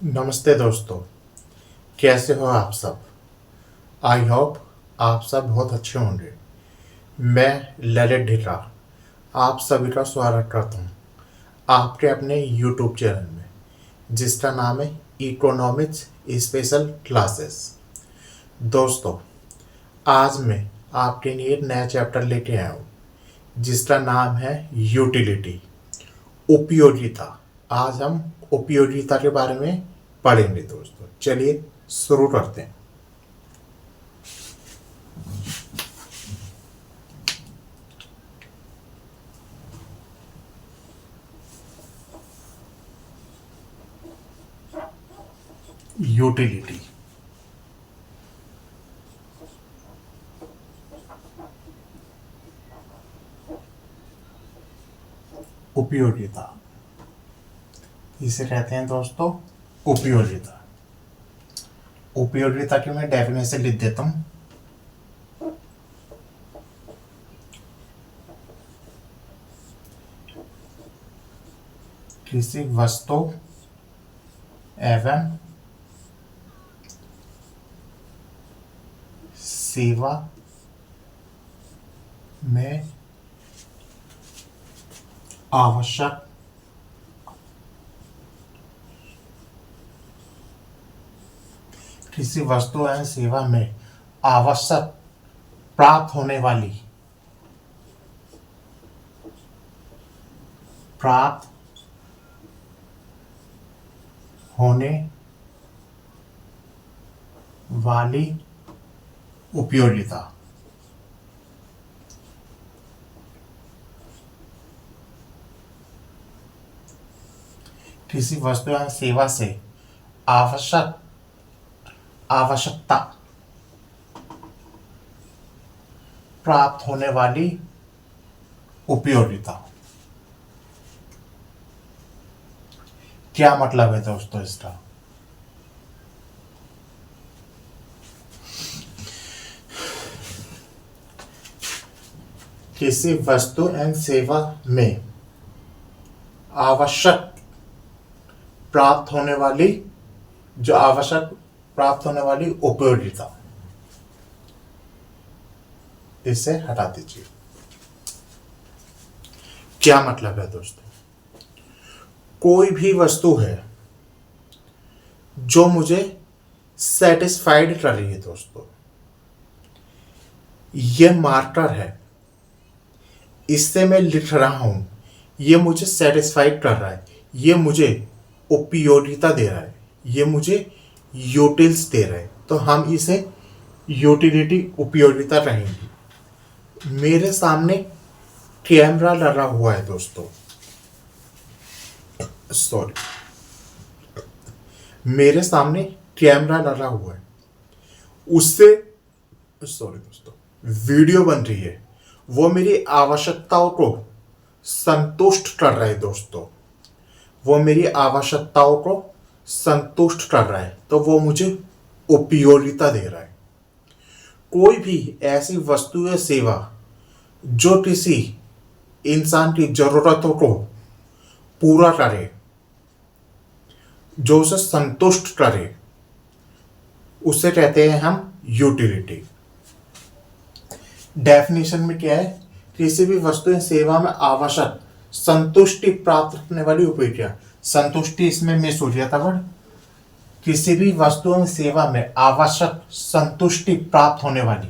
नमस्ते दोस्तों, कैसे हो आप सब। आई होप आप सब बहुत अच्छे होंगे। मैं ललित ढिल्ला आप सभी का स्वागत करता हूँ आपके अपने यूट्यूब चैनल में, जिसका नाम है इकोनॉमिक्स स्पेशल क्लासेस। दोस्तों, आज मैं आपके लिए एक नया चैप्टर लेके आया हूँ, जिसका नाम है यूटिलिटी, उपयोगिता। आज हम उपयोगिता के बारे में पढ़ेंगे। दोस्तों, चलिए शुरू करते हैं। यूटिलिटी, उपयोगिता, इसे कहते हैं दोस्तों उपयोगिता। उपयोगिता की मैं डेफिनेशन लिख देता हूं। किसी वस्तु एवं सेवा में आवश्यक किसी वस्तु एवं सेवा में आवश्यक प्राप्त होने वाली प्राप्त होने वाली उपयोगिता। किसी वस्तु या सेवा से आवश्यकता प्राप्त होने वाली उपयोगिता। क्या मतलब है दोस्तों इसका? किसी वस्तु एवं सेवा में आवश्यक प्राप्त होने वाली उपयोगिता, इसे हटा दीजिए। क्या मतलब है दोस्तों? कोई भी वस्तु है जो मुझे सेटिस्फाइड कर रही है। दोस्तों, यह मार्कर है, इससे मैं लिख रहा हूं, ये मुझे सेटिस्फाइड कर रहा है, ये मुझे उपयोगिता दे रहा है, ये मुझे यूटिल्स दे रहा है, तो हम इसे यूटिलिटी उपयोगिता कहेंगे। मेरे सामने कैमरा लगा हुआ है दोस्तों, सॉरी, मेरे सामने कैमरा लगा हुआ है, उससे सॉरी दोस्तों, वीडियो बन रही है, वो मेरी आवश्यकताओं को संतुष्ट कर रहा है। दोस्तों, वो मेरी आवश्यकताओं को संतुष्ट कर रहा है, तो वो मुझे उपयोगिता दे रहा है। कोई भी ऐसी वस्तु या सेवा जो किसी इंसान की जरूरतों को पूरा करे, जो उसे संतुष्ट करे, उसे कहते हैं हम यूटिलिटी। डेफिनेशन में क्या है? किसी भी वस्तु या सेवा में आवश्यक संतुष्टि प्राप्त करने वाली उपयोगिता। संतुष्टि इसमें मिस हो गया था वर्ड। किसी भी वस्तु एवं सेवा में आवश्यक संतुष्टि प्राप्त होने वाली,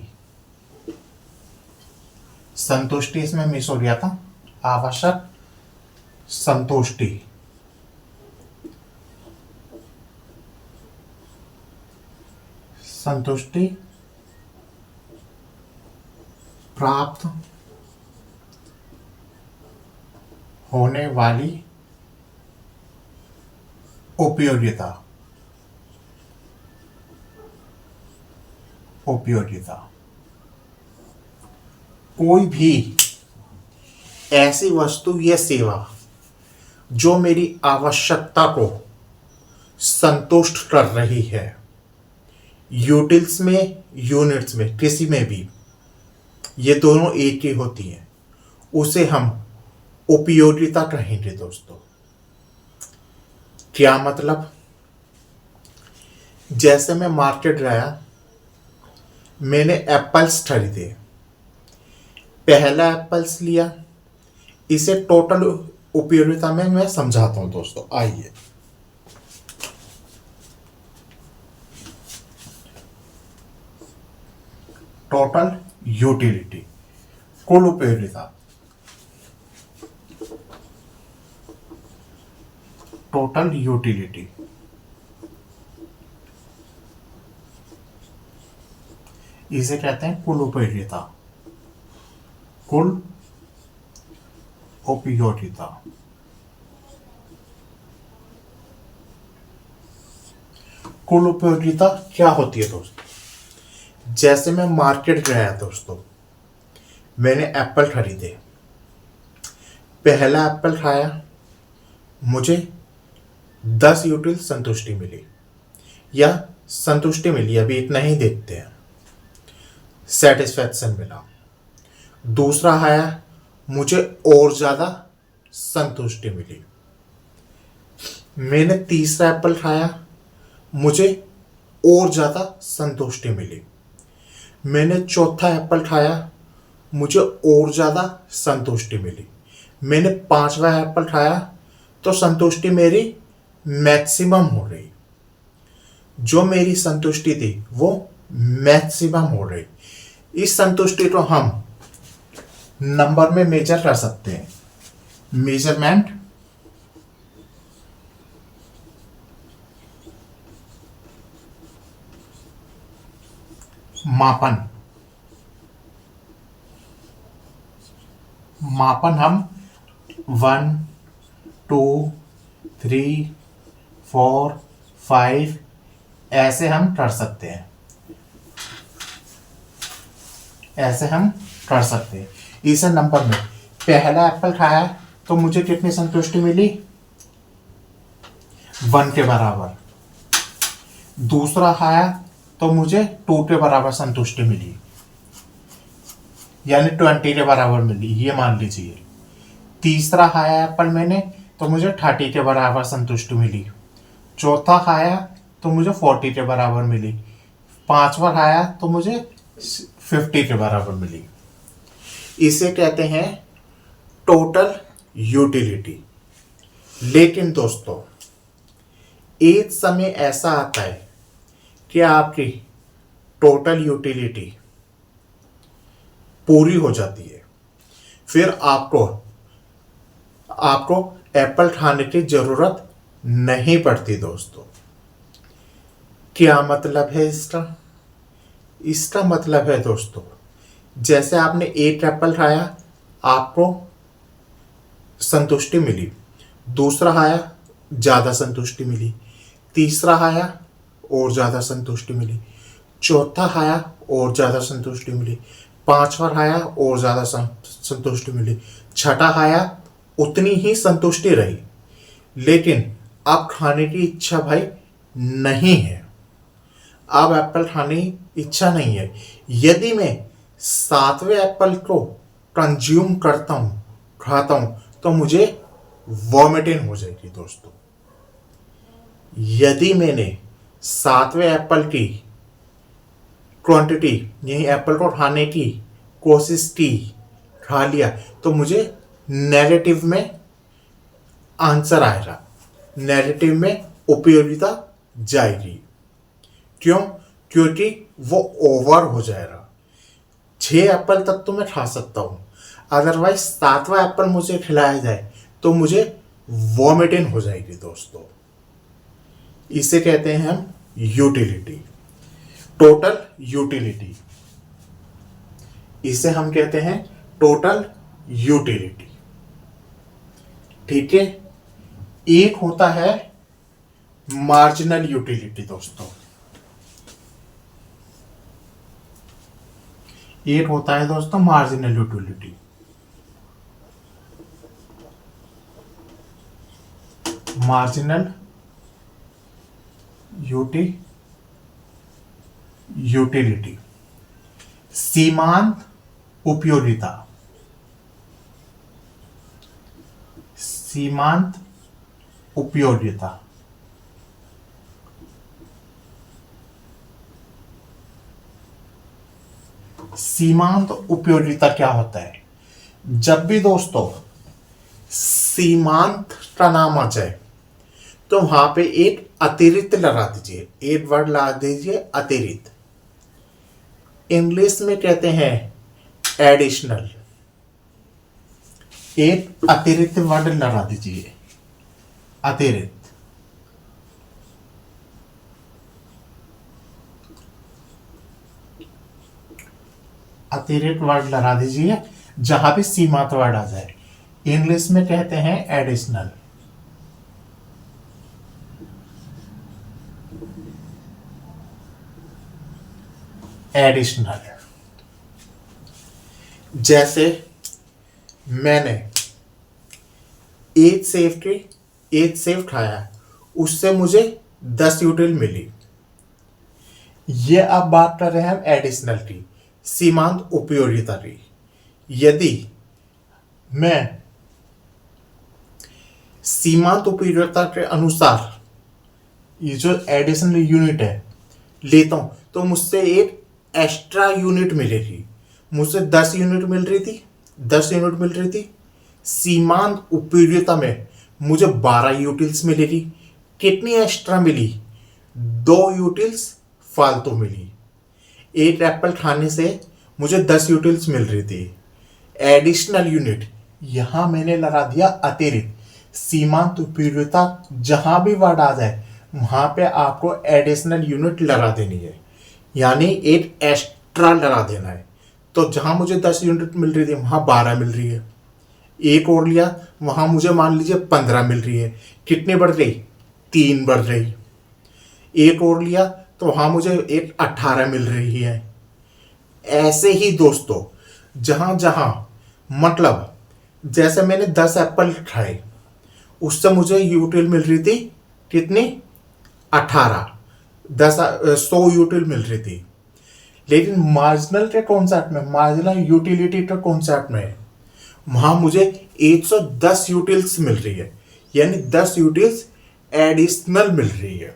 संतुष्टि इसमें मिस हो गया था। आवश्यक संतुष्टि प्राप्त होने वाली उपयोगिता। कोई भी ऐसी वस्तु या सेवा जो मेरी आवश्यकता को संतुष्ट कर रही है, यूटिल्स में, यूनिट्स में, किसी में भी, ये दोनों एक ही होती हैं, उसे हम उपयोगिता कहेंगे। दोस्तों, क्या मतलब? जैसे मैं मार्केट गया, मैंने एप्पल्स खरीदे। पहला एप्पल्स लिया। इसे टोटल उपयोगिता में मैं समझाता हूं दोस्तों, आइए। टोटल यूटिलिटी, कुल उपयोगिता। टोटल यूटिलिटी, इसे कहते हैं कुल उपयोगिता। कुल उपयोगिता। कुल उपयोगिता क्या होती है दोस्तों? जैसे मैं मार्केट गया दोस्तों, मैंने एप्पल खरीदे। पहला एप्पल खाया, मुझे 10 यूटिल संतुष्टि मिली, या संतुष्टि मिली, अभी इतना ही देखते हैं। सेटिस्फैक्शन मिला। दूसरा आया, मुझे और ज्यादा संतुष्टि मिली। मैंने तीसरा एप्पल खाया, मुझे और ज्यादा संतुष्टि मिली। मैंने चौथा एप्पल खाया, मुझे और ज्यादा संतुष्टि मिली। मैंने पांचवा एप्पल खाया तो संतुष्टि मेरी मैक्सिमम हो रही। जो मेरी संतुष्टि थी वो मैक्सिमम हो रही। इस संतुष्टि को हम नंबर में मेजर कर सकते हैं। मेजरमेंट, मापन। मापन हम 1, 2, 3, 4, 5 ऐसे हम कर सकते हैं। ऐसे हम कर सकते हैं। इसे नंबर में, पहला एप्पल खाया तो मुझे कितनी संतुष्टि मिली? 1 के बराबर। दूसरा खाया तो मुझे 2 के बराबर संतुष्टि मिली, यानी 20 के बराबर मिली, ये मान लीजिए। तीसरा खाया एप्पल मैंने तो मुझे 30 के बराबर संतुष्टि मिली। चौथा खाया तो मुझे 40 के बराबर मिली। पांचवा खाया तो मुझे 50 के बराबर मिली। इसे कहते हैं टोटल यूटिलिटी। लेकिन दोस्तों, एक समय ऐसा आता है कि आपकी टोटल यूटिलिटी पूरी हो जाती है, फिर आपको आपको एप्पल खाने की जरूरत नहीं पड़ती दोस्तों। क्या मतलब है इसका? इसका मतलब है दोस्तों, जैसे आपने एक एप्पल खाया, आपको संतुष्टि मिली। दूसरा खाया, ज्यादा संतुष्टि मिली। तीसरा खाया, और ज्यादा संतुष्टि मिली। चौथा खाया, और ज्यादा संतुष्टि मिली। पांचवा खाया, और ज्यादा संतुष्टि मिली। छठा खाया, उतनी ही संतुष्टि रही। लेकिन अब खाने की इच्छा भाई नहीं है। अब एप्पल खाने की इच्छा नहीं है। यदि मैं 7वें एप्पल को कंज्यूम करता हूं, खाता हूं, तो मुझे वॉमिटिंग हो जाएगी दोस्तों। यदि मैंने 7वें एप्पल की क्वांटिटी, यही एप्पल को खाने की कोशिश की, खा लिया, तो मुझे नेगेटिव में आंसर आएगा। नेगेटिव में उपयोगिता जाएगी। क्यों? क्योंकि वो ओवर हो जाएगा। 6 एप्पल तक तो मैं खा सकता हूं, अदरवाइज 7वां एप्पल मुझे खिलाया जाए तो मुझे वॉमिटिंग हो जाएगी दोस्तों। इसे कहते हैं हम यूटिलिटी, टोटल यूटिलिटी। इसे हम कहते हैं टोटल यूटिलिटी। ठीक है। एक होता है मार्जिनल यूटिलिटी दोस्तों। एक होता है दोस्तों मार्जिनल यूटिलिटी। मार्जिनल यूटिलिटी, सीमांत उपयोगिता। सीमांत उपयोगिता। सीमांत उपयोगिता क्या होता है? जब भी दोस्तों सीमांत का नाम आ जाए तो वहां पे एक अतिरिक्त लगा दीजिए, एक वर्ड लगा दीजिए अतिरिक्त। इंग्लिश में कहते हैं एडिशनल। एक अतिरिक्त वर्ड लगा दीजिए, अतिरिक्त। अतिरिक्त वर्ड लगा दीजिए जहां भी सीमांत वर्ड आ जाए। इंग्लिश में कहते हैं एडिशनल। एडिशनल। जैसे मैंने एज सेफ उठाया, उससे मुझे 10 यूटिल मिली। ये अब बात कर रहे हैं हम एडिशनल की, सीमांत उपयोगिता की। यदि मैं सीमांत उपयोगिता के अनुसार ये जो एडिशनल यूनिट है लेता हूं तो मुझसे एक एक्स्ट्रा यूनिट मिलेगी। मुझसे 10 यूनिट मिल रही थी, 10 यूनिट मिल रही थी। सीमांत उपयोगिता में मुझे 12 यूटिल्स मिलेगी। कितनी एक्स्ट्रा मिली? 2 यूटिल्स फालतू मिली। एक एप्पल खाने से मुझे 10 यूटिल्स मिल रही थी। एडिशनल यूनिट यहां मैंने लगा दिया अतिरिक्त। सीमांत उपयोगिता जहां भी वर्ड आ जाए वहां पे आपको एडिशनल यूनिट लगा देनी है, यानी एक एक्स्ट्रा लगा देना है। तो जहां मुझे 10 यूनिट मिल रही थी वहां 12 मिल रही है। एक और लिया, वहां मुझे मान लीजिए 15 मिल रही है। कितनी बढ़ रही? 3 बढ़ रही। एक और लिया तो वहां मुझे एक 18 मिल रही है। ऐसे ही दोस्तों जहां जहां मतलब जैसे मैंने 10 एप्पल खाए, उससे मुझे यूटिल मिल रही थी कितनी? 18। 100 यूटिल मिल रही थी। लेकिन मार्जिनल के कॉन्सेप्ट में, मार्जिनल यूटिलिटी के कॉन्सेप्ट में वहां मुझे 110 यूटिल्स मिल रही है, यानी 10 यूटिल्स एडिशनल मिल रही है।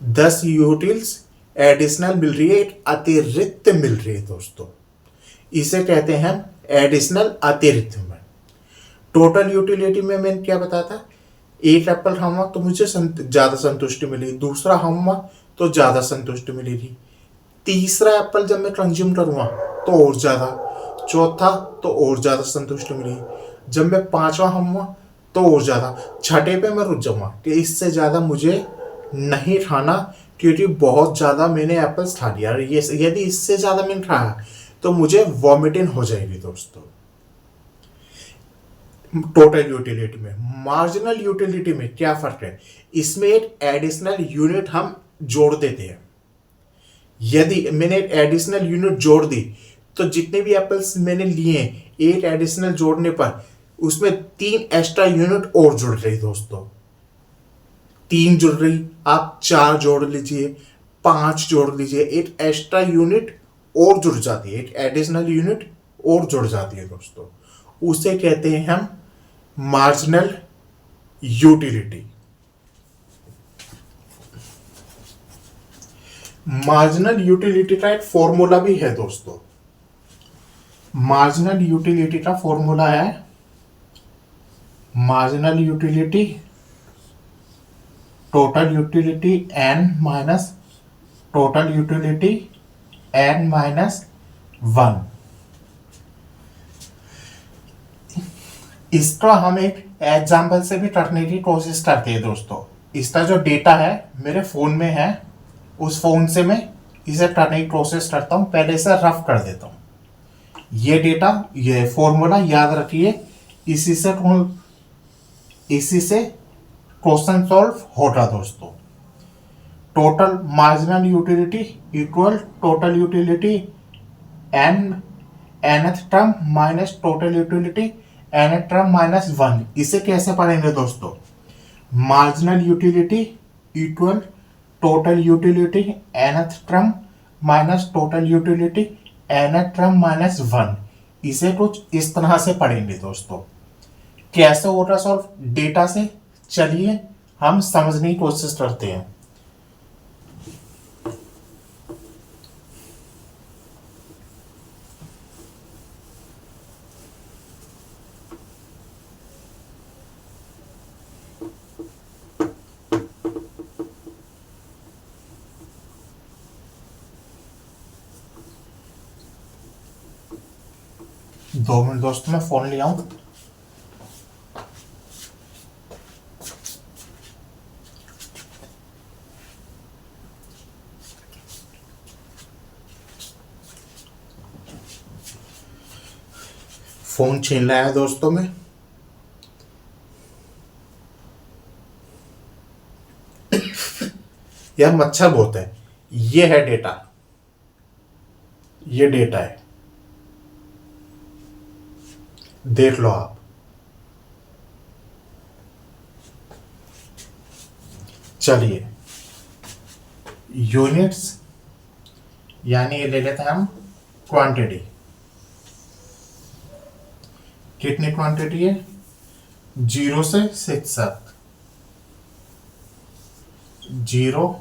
10 यूटिल्स एडिशनल मिल रही है, एक अतिरिक्त मिल रही है दोस्तों। इसे कहते हैं एडिशनल अतिरिक्त में। टोटल यूटिलिटी में मैंने क्या बताया था? एक एप्पल खाऊंगा तो मुझे ज्यादा संतुष्टि मिलेगी, दूसरा खाऊंगा तो ज्यादा संतुष्टि मिलेगी, तीसरा एप्पल जब मैं कंज्यूम करूंगा तो और ज्यादा, चौथा तो और ज्यादा संतुष्टि मिलेगी, जब मैं 5वां खाऊंगा तो और ज्यादा, छठे पे मैं रुक जाऊंगा कि इससे ज्यादा मुझे नहीं खाना, क्योंकि बहुत ज्यादा मैंने एप्पल्स खा लिया। यदि इससे ज्यादा मैंने खाया तो मुझे वॉमिटिंग हो जाएगी दोस्तों। टोटल यूटिलिटी में, मार्जिनल यूटिलिटी में क्या फर्क है? इसमें एक एडिशनल यूनिट हम जोड़ देते हैं। यदि मैंने एडिशनल यूनिट जोड़ दी तो जितने भी एप्पल्स मैंने लिए, एक एडिशनल जोड़ने पर उसमें 3 एक्स्ट्रा यूनिट और जुड़ रही दोस्तों। 3 जुड़ रही, आप 4 जोड़ लीजिए, 5 जोड़ लीजिए, एक एक्स्ट्रा यूनिट और जुड़ जाती है, एक एडिशनल यूनिट और जुड़ जाती है दोस्तों। उसे कहते हैं हम मार्जिनल यूटिलिटी। मार्जिनल यूटिलिटी का एक फॉर्मूला भी है दोस्तों। मार्जिनल यूटिलिटी का फॉर्मूला है marginal utility total utility n minus total utility n minus 1। इसका हम एक एग्जाम्पल से भी करने की कोशिश करते हैं दोस्तों। इसका जो डेटा है मेरे फोन में है, उस फोन से मैं इसे करने की कोशिश करता हूं। पहले इसे रफ कर देता हूं। ये डेटा, ये फॉर्मूला याद रखिए, इसी से क्वेश्चन सॉल्व होगा दोस्तों। Total marginal utility equal total utility nth term minus total utility nth term minus 1। इसे कैसे पढ़ेंगे दोस्तों? Marginal utility equal total utility nth term minus total utility nth term minus 1। इसे कुछ इस तरह से पढ़ेंगे दोस्तों। कैसे होगा सॉल्व? डेटा से। चलिए हम समझने की कोशिश करते हैं। 2 मिनट दोस्तों, मैं फोन ले आऊं। फोन छीन लाया है दोस्तों में। यार मच्छर बहुत है। ये है डेटा, ये डेटा है, देख लो आप। चलिए, यूनिट्स यानी ये ले लेते हैं हम क्वांटिटी। कितनी क्वांटिटी है? 0 से 6 तक। 0,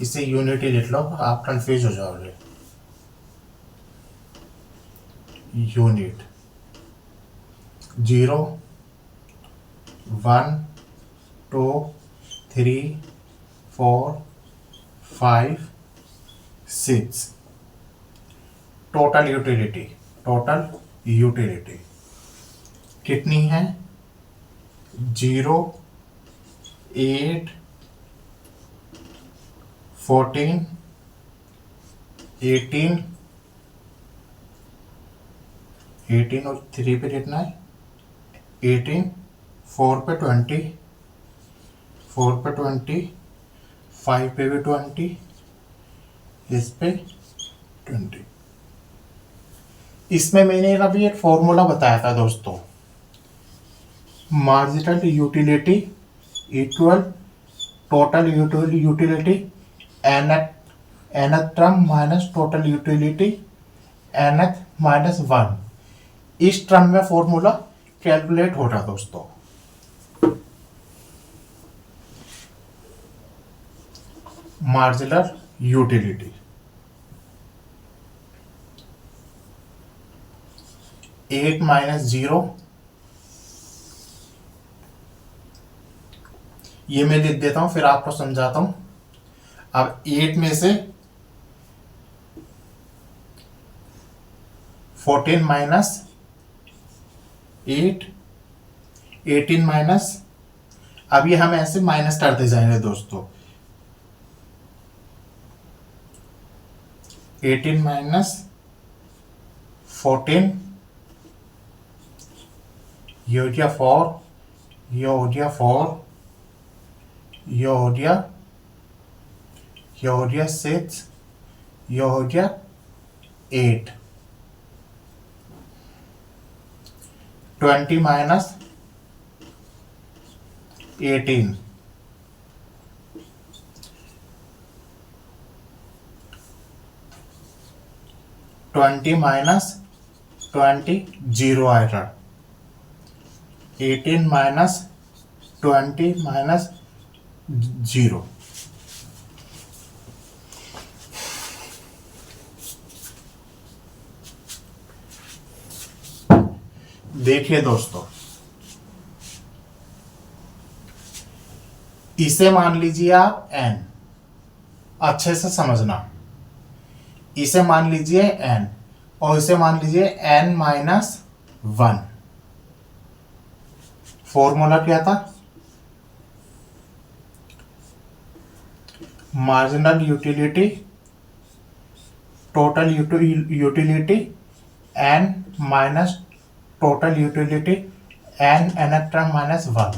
इसे यूनिट ही लिख लो, आप कंफ्यूज हो जाओगे। Unit 0, 1, 2, 3, 4, 5, 6। Total utility, total utility कितनी है? 0, 8, 14, 18 और 3 पे कितना है? 18, 4 पे 20, 4 पे 20, 5 पे भी 20, इस पे 20। इसमें मैंने अभी एक फॉर्मूला बताया था दोस्तों, marginal utility equal total utility nth term minus total utility nth minus 1। इस टर्म में फॉर्मूला कैलकुलेट हो रहा दोस्तों। मार्जिनल यूटिलिटी 8 माइनस 0, ये मैं लिख देता हूं, फिर आपको समझाता हूं। अब 8 में से 14 माइनस 8, 18 माइनस, अब ये हम ऐसे माइनस करते जाएंगे दोस्तों। 18 माइनस 14, ये हो गया 4, ये हो गया 4, ये हो गया 6, ये हो गया 8। 20 माइनस 18, 20 माइनस 20, 0 आएगा। 18 माइनस 20 माइनस 0। देखिए दोस्तों, इसे मान लीजिए आप n, अच्छे से समझना। इसे मान लीजिए n और इसे मान लीजिए n माइनस 1। फॉर्मूला क्या था? Marginal utility total utility n minus total utility nth term minus 1।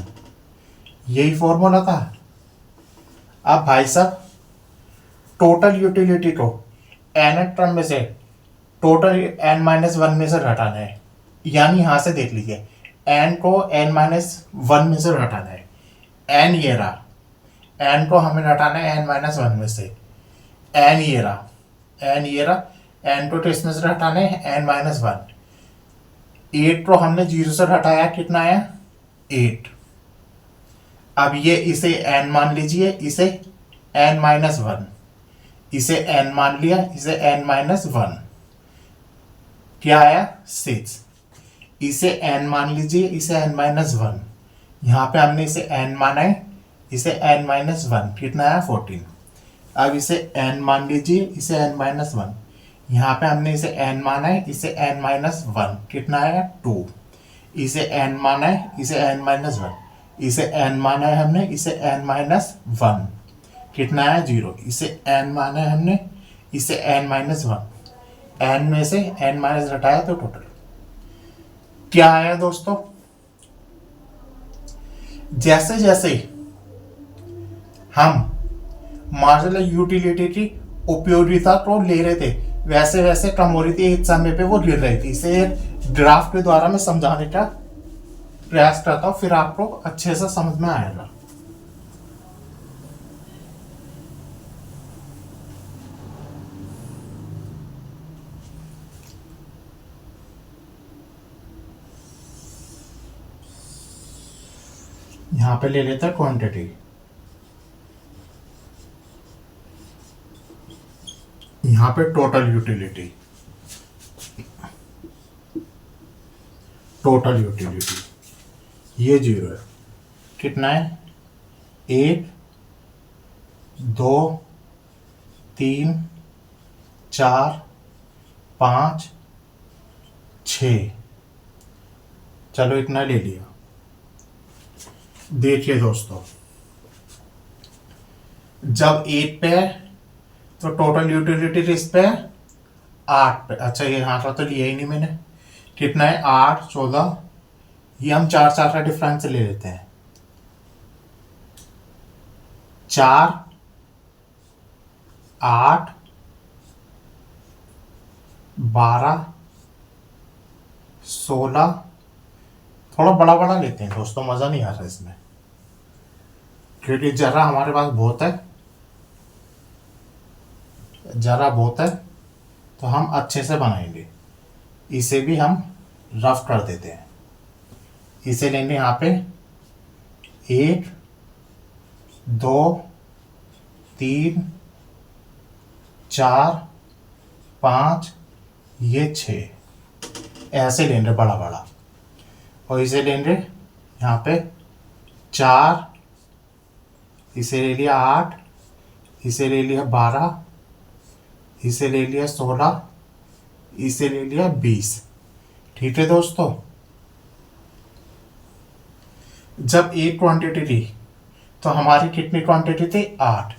यही फॉर्मूला था। अब भाई साहब, टोटल यूटिलिटी को nth टर्म में से टोटल n माइनस 1 में से घटाना है। यानी यहां से देख लीजिए, n को n माइनस 1 में से घटाना है। n ये रहा, n को हमें घटाना है n माइनस 1 में से। n ये रहा, n ये रहा, n को तो इसमें से घटाना है n माइनस 1। 8 को हमने 0 से घटाया, कितना आया? 8। अब ये इसे n मान लीजिए, इसे n माइनस 1, इसे n मान लिया, इसे n माइनस 1, क्या आया? 6। इसे n मान लीजिए, इसे n माइनस 1, यहाँ पे हमने इसे n माना है, इसे n माइनस 1, कितना आया? 14। अब इसे n मान लीजिए, इसे n माइनस 1, यहाँ पे हमने इसे n माना है, इसे n माइनस वन, कितना है 2। इसे n माना है, इसे n माइनस वन, इसे n माना है हमने, इसे n माइनस वन, कितना है 0। इसे n माना है हमने, इसे n माइनस वन, n में से n माइनस घटाया तो टोटल क्या आया दोस्तों। जैसे जैसे हम मार्जिनल यूटिलिटी की उपयोगिता को ले रहे थे, वैसे वैसे कम हो रही थी, एक समय पे वो गिर रही थी। इसे ग्राफ के द्वारा मैं समझाने का प्रयास करता हूं, फिर आपको अच्छे से समझ में आएगा। यहां पे ले लेते हैं क्वांटिटी, यहां पे टोटल यूटिलिटी, टोटल यूटिलिटी ये 0 है, कितना है 1 2 3 4 5 6, चलो इतना ले लिया। देखिए दोस्तों, जब 8 पे है तो टोटल यूटिलिटी किस पे है 8 पे। अच्छा ये यहाँ का तो लिया ही नहीं मैंने, कितना है 8 14, ये हम 4 4 का डिफरेंस ले लेते हैं, 4 8 12 16, थोड़ा बड़ा बड़ा लेते हैं दोस्तों, मज़ा नहीं आ रहा इसमें, क्योंकि जरा हमारे पास बहुत है, जरा बहुत है, तो हम अच्छे से बनाएंगे। इसे भी हम रफ कर देते हैं, इसे लेंगे यहाँ पे 1 2 3 4 5, ये 6, ऐसे लेंगे बड़ा बड़ा, और इसे लेंगे यहाँ पे 4, इसे ले लिया 8, इसे ले लिया 12, इसे ले लिया 16, इसे ले लिया 20। ठीक है दोस्तों, जब एक क्वांटिटी थी तो हमारी कितनी क्वांटिटी थी 8,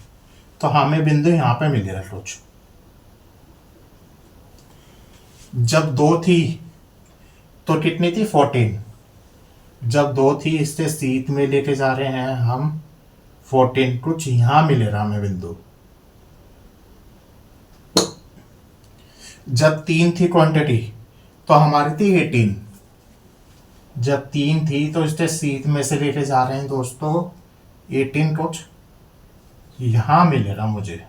तो हमें बिंदु यहाँ पे मिल रहा कुछ। जब 2 थी तो कितनी थी 14, जब 2 थी इससे सीध में लेके जा रहे हैं हम 14, कुछ यहाँ मिले रहा हमें बिंदु। जब 3 थी क्वांटिटी तो हमारी थी 18, जब 3 थी तो इससे सीध में से लेके जा रहे हैं दोस्तों 18, कुछ यहाँ मिलेगा मुझे।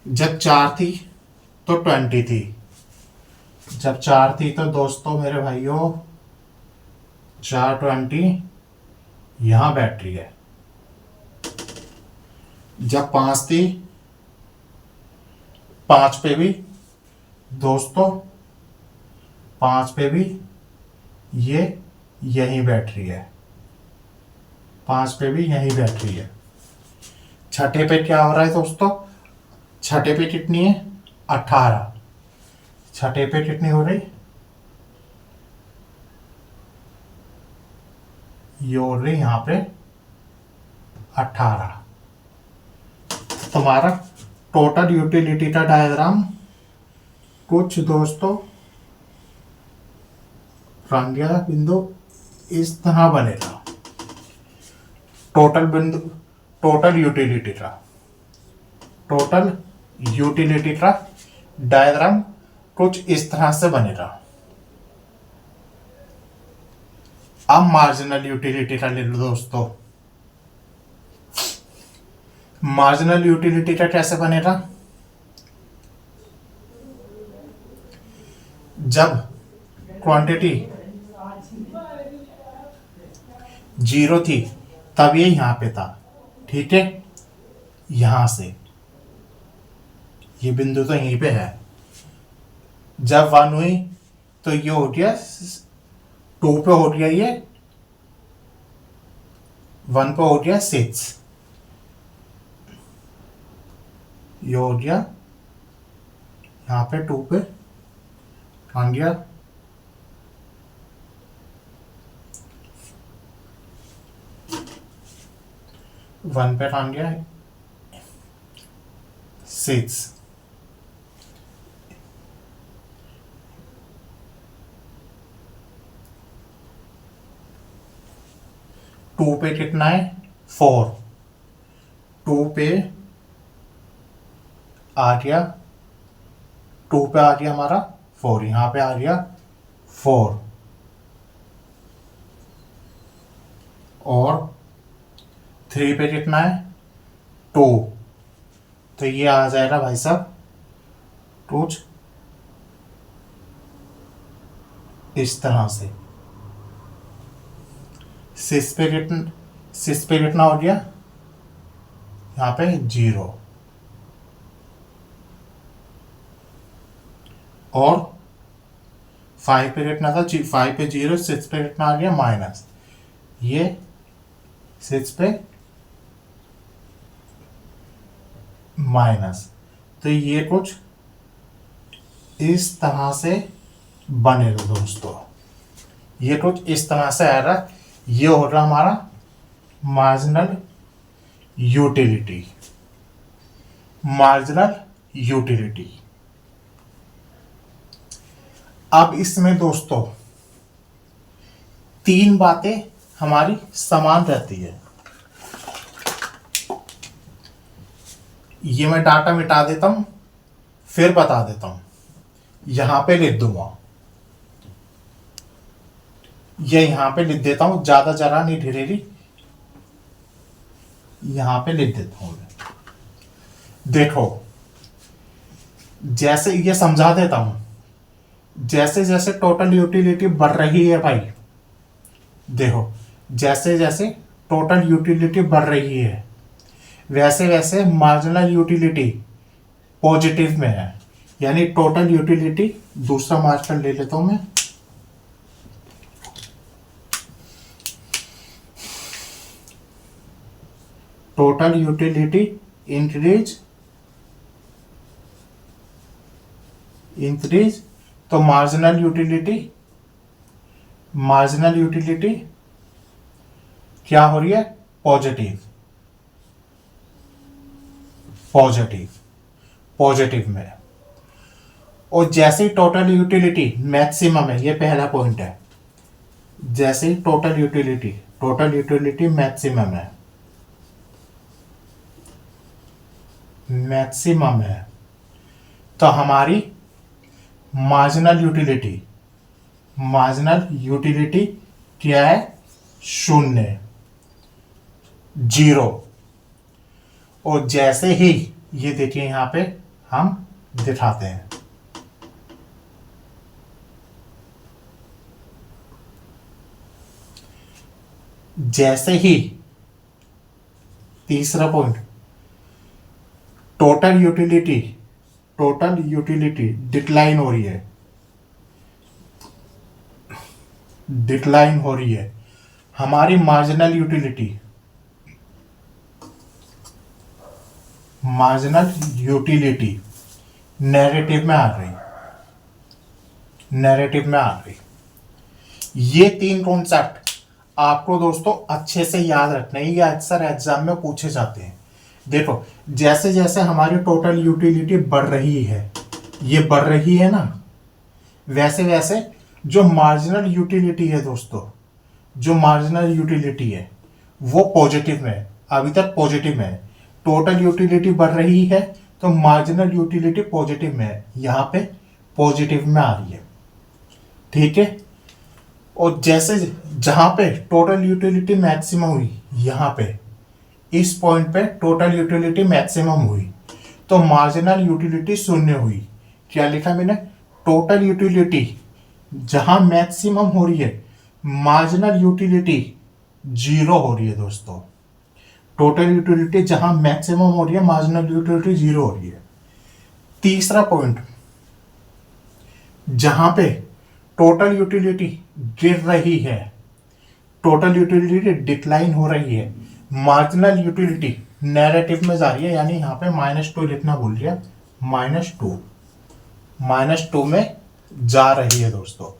जब 4 थी तो 20 थी, जब 4 थी तो दोस्तों मेरे भाइयों 4 20, यहाँ बैटरी है। जब 5 थी, 5 पे भी दोस्तों, 5 पे भी ये यही बैटरी है, 5 पे भी यही बैटरी है। छठे पे क्या हो रहा है दोस्तों, छठे पे कितनी है 18, छठे पे कितनी हो रही, ये हो रही यहाँ पे 18। तुम्हारा टोटल यूटिलिटी का डायग्राम कुछ दोस्तों रंगिया बिंदु इस तरह बनेगा। टोटल बिंदु, टोटल यूटिलिटी का डायग्राम कुछ इस तरह से बनेगा। अब मार्जिनल यूटिलिटी का ले लो दोस्तों, मार्जिनल यूटिलिटी का कैसे बनेगा, जब क्वांटिटी 0 थी तब ये यहां पे था, ठीक है, यहां से ये बिंदु तो यहीं पे है। जब 1 हुई तो ये हो गया 2 पे हो गया, ये 1 पे हो गया 6, ये हो गया यहाँ पे 2 पे आ गया, 1 पे आ गया 6, 2 पे कितना है 4, 2 पे आ गया, 2 पे आ गया हमारा 4, यहाँ पे आ गया 4, और 3 पे कितना है 2, तो ये आ जाएगा भाई साहब कुछ इस तरह से। 6 पे कितना हो गया, यहाँ पे 0, और 5 पे कितना था, 5 पे 0, 6 पे कितना आ गया माइनस, ये 6 पे माइनस, तो ये कुछ इस तरह से बनेगा दोस्तों, ये कुछ इस तरह से आ रहा, ये हो रहा हमारा मार्जिनल यूटिलिटी, मार्जिनल यूटिलिटी। अब इसमें दोस्तों 3 बातें हमारी समान रहती है। ये मैं डाटा मिटा देता हूं, फिर बता देता हूं, यहां पे लिख दूंगा, ये यहां पे लिख देता हूं, ज्यादा जरा नहीं ढेरेरी, यहां पे लिख देता हूं। देखो, जैसे ये समझा देता हूं, जैसे जैसे टोटल यूटिलिटी बढ़ रही है भाई, देखो जैसे जैसे टोटल यूटिलिटी बढ़ रही है वैसे वैसे मार्जिनल यूटिलिटी पॉजिटिव में है, यानी टोटल यूटिलिटी, दूसरा मार्कर ले लेता हूं मैं, टोटल यूटिलिटी इंक्रीज, तो मार्जिनल यूटिलिटी क्या हो रही है, पॉजिटिव में। और जैसे ही टोटल यूटिलिटी मैक्सिमम है, ये पहला पॉइंट है, जैसे ही टोटल यूटिलिटी मैक्सिमम है, तो हमारी मार्जिनल यूटिलिटी क्या है, 0, 0। और जैसे ही ये देखिए यहां पे हम दिखाते हैं, जैसे ही तीसरा पॉइंट, टोटल यूटिलिटी डिक्लाइन हो रही है, हमारी मार्जिनल यूटिलिटी नैरेटिव में आ रही। ये 3 कॉन्सेप्ट आपको दोस्तों अच्छे से याद रखना है, ये अक्सर एग्जाम में पूछे जाते हैं। देखो, जैसे जैसे हमारी टोटल यूटिलिटी बढ़ रही है, ये बढ़ रही है ना, वैसे वैसे जो मार्जिनल यूटिलिटी है दोस्तों, जो मार्जिनल यूटिलिटी है वो पॉजिटिव में है, अभी तक पॉजिटिव में है। टोटल यूटिलिटी बढ़ रही है तो मार्जिनल यूटिलिटी पॉजिटिव में है, यहां पे पॉजिटिव में आ रही है, ठीक है। और जैसे जहां पे टोटल यूटिलिटी मैक्सिमम हुई, यहां पे इस पॉइंट पे टोटल यूटिलिटी मैक्सिमम हुई तो मार्जिनल यूटिलिटी 0 हुई। क्या लिखा मैंने, टोटल यूटिलिटी जहां मैक्सिमम हो रही है, मार्जिनल यूटिलिटी 0 हो रही है दोस्तों। टोटल यूटिलिटी जहां मैक्सिमम हो रही है, मार्जिनल यूटिलिटी 0 हो रही है। तीसरा पॉइंट, जहां पे टोटल यूटिलिटी गिर रही है, टोटल यूटिलिटी डिक्लाइन हो रही है, मार्जिनल यूटिलिटी नैरेटिव में जा रही है, यानी यहां पे -2 लिखना भूल गया, -2, -2 में जा रही है दोस्तों,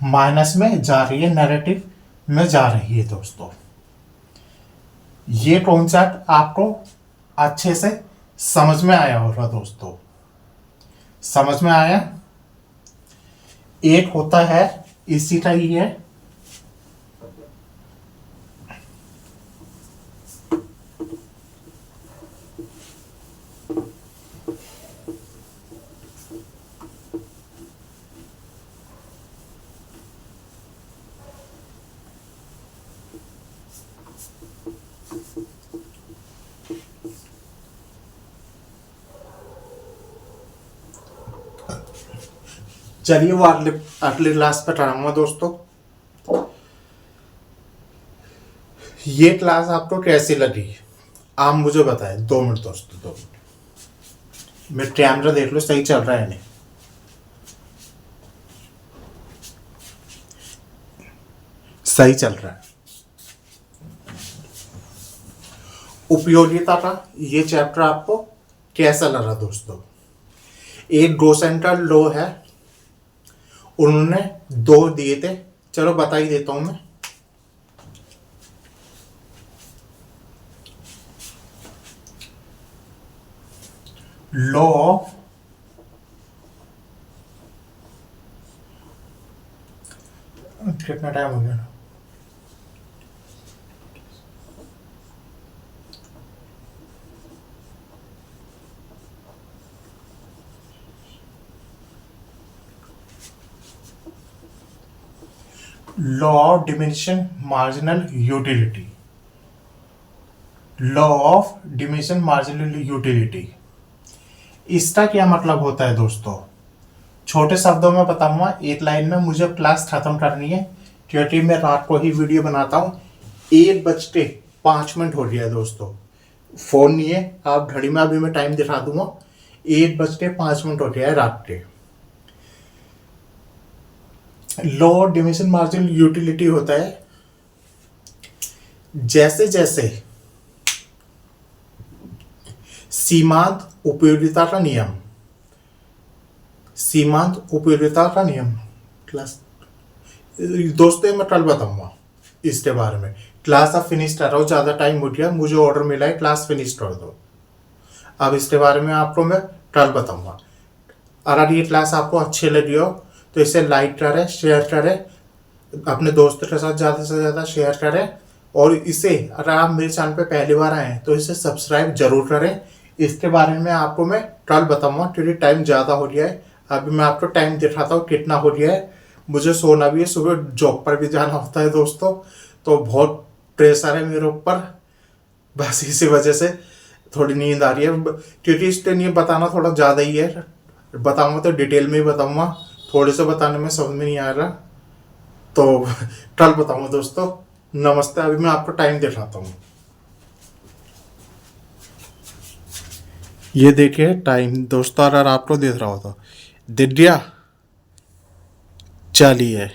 माइनस में जा रही है, नेगेटिव में जा रही है दोस्तों। ये कॉन्सेप्ट आपको अच्छे से समझ में आया होगा दोस्तों, समझ में आया। एक होता है इसी का ही है, चलिए वो अगले क्लास पे कराऊंगा दोस्तों। ये क्लास आपको कैसी लगी आप मुझे बताएं। 2 मिनट दोस्तों, 2 मिनट। मेरा कैमरा देख लो सही चल रहा है नहीं। सही चल रहा है। उपयोगिता का ये चैप्टर आपको कैसा लगा दोस्तों। एक गोसेंट्रल लॉ है, उन्होंने 2 दिए थे, चलो बता ही देता हूं मैं। लॉ ऑफ कितना टाइम हो गया, law of diminishing marginal utility. Law of diminishing marginal utility, इसका क्या मतलब होता है दोस्तों। छोटे शब्दों में बताऊंगा, एक लाइन में मुझे क्लास खत्म करनी है क्योंकि मैं रात को ही वीडियो बनाता हूँ। 1:05 हो गया है दोस्तों, फोन नहीं है, आप घड़ी में अभी मैं टाइम दिखा दूंगा। 1:05 हो गया है रात के। लो डिमिनिशिंग मार्जिनल यूटिलिटी होता है जैसे जैसे सीमांत उपयोगिता का नियम, सीमांत उपयोगिता का नियम क्लास दोस्तों मैं कल बताऊंगा इसके बारे में। क्लास अब फिनिश कर रहा हूँ, ज़्यादा टाइम हो गया, मुझे ऑर्डर मिला है क्लास फिनिश कर दो। अब इसके बारे में आपको मैं कल बताऊंगा। अगर ये क्लास आपको अच्छी लगी हो तो इसे लाइक करें, शेयर करें, अपने दोस्तों के साथ ज़्यादा से ज़्यादा शेयर करें। और इसे अगर आप मेरे चैनल पे पहली बार आए हैं तो इसे सब्सक्राइब जरूर करें। इसके बारे में आपको मैं कल बताऊंगा क्योंकि टाइम ज़्यादा हो गया है। अभी मैं आपको टाइम दिखाता हूँ कितना हो गया है। मुझे सोना भी है, सुबह जॉब पर भी जाना होता है दोस्तों, तो बहुत प्रेशर है मेरे ऊपर, बस इसी वजह से थोड़ी नींद आ रही है। क्योंकि इसके लिए बताना थोड़ा ज़्यादा ही है, बताऊंगा तो डिटेल में ही बताऊंगा, थोड़े से बताने में समझ में नहीं आ रहा, तो कल बताऊंगा दोस्तों। नमस्ते। अभी मैं आपको टाइम दिखाता हूँ, ये देखिए टाइम दोस्तों, अगर आपको देख रहा हो तो दिख गया। चलिए।